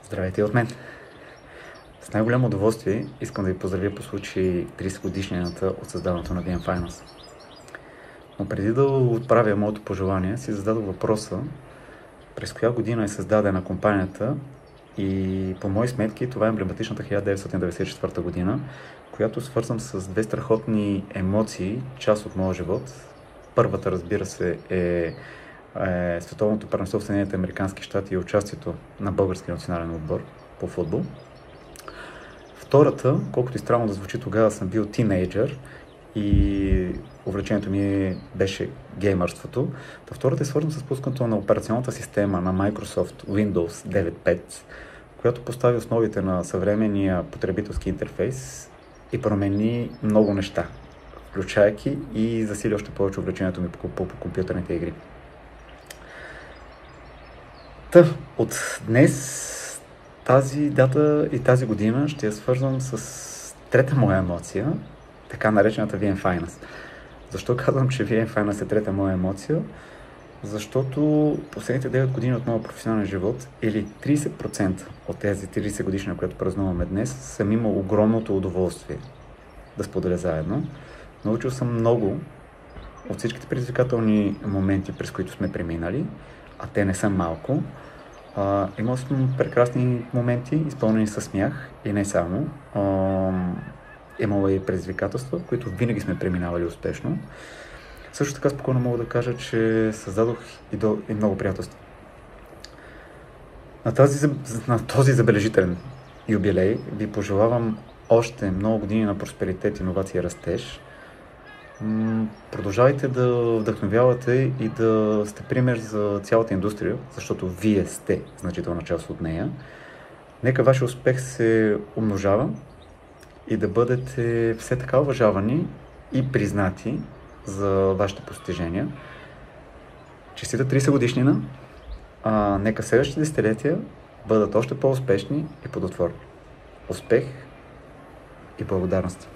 Здравейте от мен! С най-голямо удоволствие искам да ви поздравя по случай 30 годишнината от създаването на VM Finance. Но преди да отправя моето пожелание, си зададох въпроса през коя година е създадена компанията и по мои сметки това е емблематичната 1994 година, която свързвам с две страхотни емоции, част от моя живот. Първата, разбира се, е световното първенство в Съединените американски щати и участието на българския национален отбор по футбол. Втората, колкото и странно да звучи, тогава съм бил тинейджър и увлечението ми беше геймърството. Втората е свързана с пускането на операционната система на Microsoft Windows 9.5, която постави основите на съвременния потребителски интерфейс и промени много неща, включайки и засили още повече увлечението ми по компютърните игри. От днес, тази дата и тази година ще я свързвам с трета моя емоция, така наречената VM Finance. Защо казвам, че VM Finance е трета моя емоция? Защото последните 9 години от моя професионален живот, или 30% от тези 30 годишни, които празнуваме днес, съм имал огромното удоволствие да споделя заедно. Научил съм много от всичките предизвикателни моменти, през които сме преминали, а те не са малко. Имал съм прекрасни моменти, изпълнени със смях и не само. Имало и предизвикателства, които винаги сме преминавали успешно. Също така спокойно мога да кажа, че създадох и много приятелства. На този забележителен юбилей ви пожелавам още много години на просперитет, иновация и растеж. Продължавайте да вдъхновявате и да сте пример за цялата индустрия, защото вие сте значителна част от нея. Нека вашия успех се умножава и да бъдете все така уважавани и признати за вашите постижения. Честита 30 годишнина, нека следващите десетилетия бъдат още по-успешни и плодотворни. Успех и благодарности!